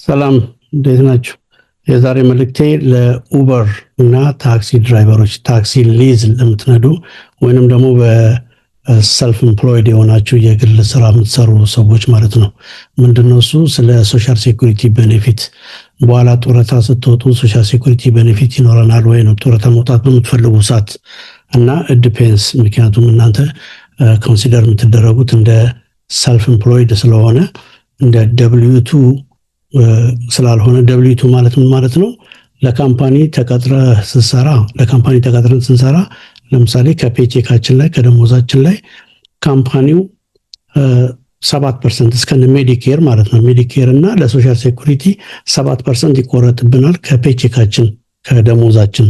ሰላም እንዴት ናችሁ? የዛሬ መልእክቴ ለኡበር እና ታክሲ ድራይቨሮች፣ ታክሲ ሊዝ ለምትነዱ ወይንም ደግሞ በሰልፍ ኤምፕሎይድ የሆናችሁ የግል ስራ የምትሰሩ ሰዎች ማለት ነው። ምንድነው እሱ? ስለ ሶሻል ሴኩሪቲ ቤኔፊት በኋላ ጡረታ ስትወጡ ሶሻል ሴኩሪቲ ቤኔፊት ይኖረናል ወይ ነው ጡረታ መውጣት በምትፈልጉ ሰዓት እና ዲፔንስ። ምክንያቱም እናንተ ኮንሲደር የምትደረጉት እንደ ሰልፍ ኤምፕሎይድ ስለሆነ እንደ W2 ስላልሆነ W2 ማለት ምን ማለት ነው? ለካምፓኒ ተቀጥረን ስንሰራ ለምሳሌ ከፔቼካችን ላይ ከደሞዛችን ላይ ካምፓኒው 7% እስከ ሜዲኬር ማለት ነው። ሜዲኬር እና ለሶሻል ሴኩሪቲ 7% ይቆረጥብናል ከፔቼካችን ከደሞዛችን።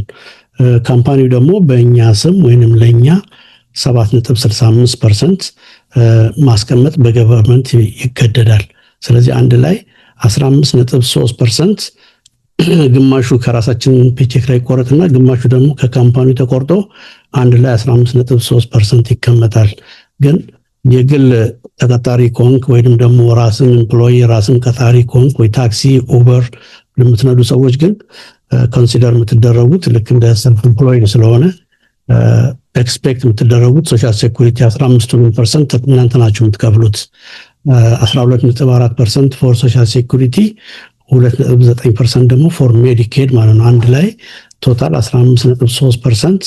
ካምፓኒው ደግሞ በእኛ ስም ወይንም ለኛ 7.65% ማስቀመጥ በገቨርንመንት ይገደዳል። ስለዚህ አንድ ላይ 15.3% ግማሹ ከራሳችን ፔቼክ ላይ ቆረጥና ግማሹ ደግሞ ከካምፓኒው ተቆርጦ አንድ ላይ 15.3% ይቀመጣል። ግን የግል ተቀጣሪ ኮንክ ወይንም ደግሞ ራስን ኤምፕሎይ ራስን ቀጣሪ ኮንክ ወይ ታክሲ ኡበር ለምትነዱ ሰዎች ግን ኮንሲደር የምትደረጉት ልክ እንደ ሰልፍ ኤምፕሎይድ ስለሆነ ኤክስፔክት የምትደረጉት ሶሻል ሴኩሪቲ 15% እናንተ ናችሁ የምትከፍሉት። 12.4% ፎር ሶሻል ሴኩሪቲ 2.9% ደግሞ ፎር ሜዲኬድ ማለት ነው። አንድ ላይ ቶታል 15.3%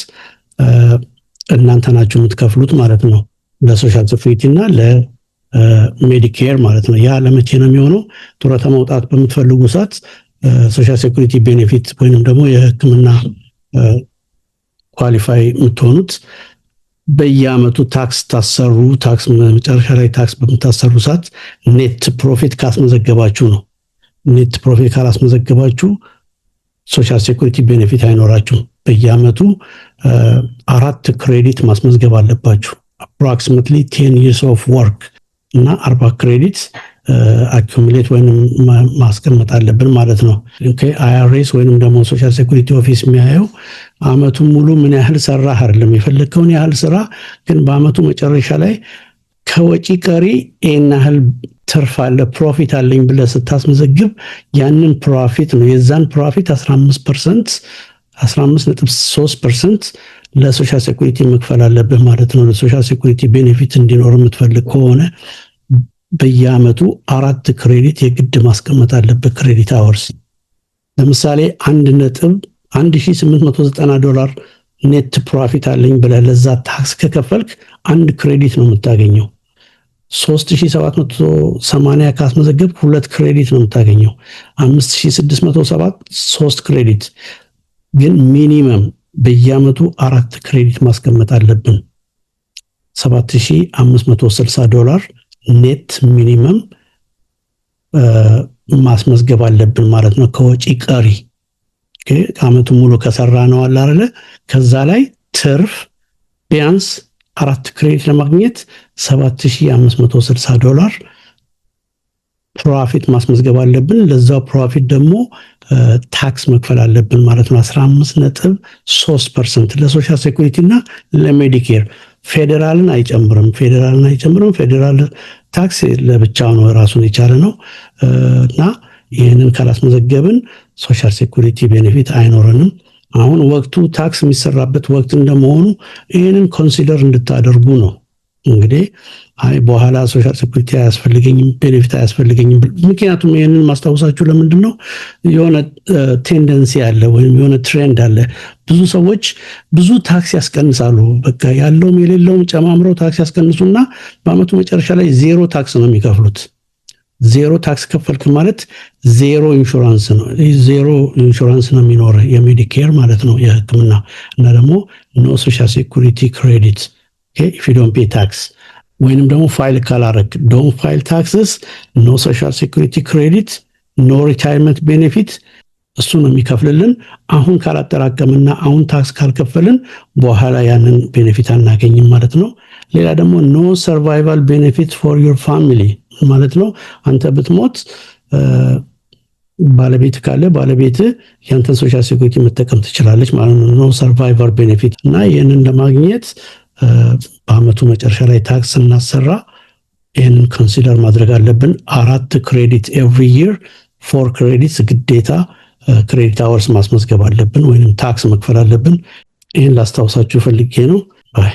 እናንተ ናችሁ የምትከፍሉት ማለት ነው ለሶሻል ሴኩሪቲ እና ለሜዲኬር ማለት ነው። ያ ለመቼ ነው የሚሆነው? ጡረታ መውጣት በምትፈልጉ ሰዓት ሶሻል ሴኩሪቲ ቤኔፊት ወይንም ደግሞ የሕክምና ኳሊፋይ የምትሆኑት በየአመቱ ታክስ ታሰሩ። ታክስ መጨረሻ ላይ ታክስ በምታሰሩ ሰዓት ኔት ፕሮፊት ካስመዘገባችሁ ነው። ኔት ፕሮፊት ካላስመዘገባችሁ ሶሻል ሴኩሪቲ ቤኔፊት አይኖራችሁም። በየአመቱ 4 ክሬዲት ማስመዝገብ አለባችሁ። approximately 10 years of work እና 40 ክሬዲት አኩሙሌት ወይንም ማስቀመጥ አለብን ማለት ነው። አይአርኤስ ወይንም ደግሞ ሶሻል ሴኩሪቲ ኦፊስ የሚያየው አመቱን ሙሉ ምን ያህል ሰራህ አይደለም፣ የፈለከውን ያህል ስራ፣ ግን በአመቱ መጨረሻ ላይ ከወጪ ቀሪ ይሄን ያህል ትርፍ አለ ፕሮፊት አለኝ ብለህ ስታስመዘግብ ያንን ፕሮፊት ነው የዛን ፕሮፊት 15.3% ለሶሻል ሴኩሪቲ መክፈል አለብህ ማለት ነው። ለሶሻል ሴኩሪቲ ቤኔፊት እንዲኖር የምትፈልግ ከሆነ በየአመቱ 4 ክሬዲት የግድ ማስቀመጥ አለበት። ክሬዲት አወርስ ለምሳሌ $1,890 ኔት ፕሮፊት አለኝ ብለህ ለዛ ታክስ ከከፈልክ 1 ክሬዲት ነው የምታገኘው። 3780 ካስመዘገብክ 2 ክሬዲት ነው የምታገኘው። 5607 3 ክሬዲት። ግን ሚኒመም በየአመቱ 4 ክሬዲት ማስቀመጥ አለብን። $7560 ኔት ሚኒመም ማስመዝገብ አለብን ማለት ነው ከወጪ ቀሪ። አመቱ ሙሉ ከሰራ ነው አለ አይደለ? ከዛ ላይ ትርፍ ቢያንስ 4 ክሬዲት ለማግኘት $7560 ፕሮፊት ማስመዝገብ አለብን። ለዛው ፕሮፊት ደግሞ ታክስ መክፈል አለብን ማለት ነው 15.3% ለሶሻል ሴኩሪቲ እና ለሜዲኬር። ፌደራልን አይጨምርም። ፌደራል ታክስ ለብቻው ነው ራሱን የቻለ ነው እና ይህንን ካላስመዘገብን ሶሻል ሴኩሪቲ ቤኔፊት አይኖረንም። አሁን ወቅቱ ታክስ የሚሰራበት ወቅት እንደመሆኑ ይህንን ኮንሲደር እንድታደርጉ ነው። እንግዲህ በኋላ ሶሻል ሴኩሪቲ አያስፈልገኝም ቤኔፊት አያስፈልገኝም። ምክንያቱም ይህንን ማስታወሳችሁ ለምንድን ነው? የሆነ ቴንደንሲ አለ ወይም የሆነ ትሬንድ አለ። ብዙ ሰዎች ብዙ ታክስ ያስቀንሳሉ። በቃ ያለውም የሌለውም ጨማምረው ታክስ ያስቀንሱና በአመቱ መጨረሻ ላይ ዜሮ ታክስ ነው የሚከፍሉት። ዜሮ ታክስ ከፈልክ ማለት ዜሮ ኢንሹራንስ ነው። ዜሮ ኢንሹራንስ ነው የሚኖር የሜዲኬር ማለት ነው የሕክምና እና ደግሞ ኖ ሶሻል ሴኩሪቲ ክሬዲት if you don't pay tax ወይንም ደግሞ ፋይል ካላረክ don't file taxes no social security credit no retirement benefit እሱ ነው የሚከፍልልን። አሁን ካላጠራቀምና አሁን ታክስ ካልከፈልን በኋላ ያንን ቤኔፊት አናገኝም ማለት ነው። ሌላ ደግሞ no survival benefit for your family ማለት ነው። አንተ ብትሞት ባለቤት ካለ ባለቤት ያንተን ሶሻል ሴኩሪቲ መጠቀም ትችላለች ማለት ነው። no survivor benefit እና ይሄንን ለማግኘት በአመቱ መጨረሻ ላይ ታክስ እናሰራ ይሄንን ኮንሲደር ማድረግ አለብን። 4 ክሬዲት ኤቭሪ ይር ፎር ክሬዲትስ ግዴታ ክሬዲት አወርስ ማስመዝገብ አለብን ወይም ታክስ መክፈል አለብን። ይህን ላስታውሳችሁ ፈልጌ ነው። ባይ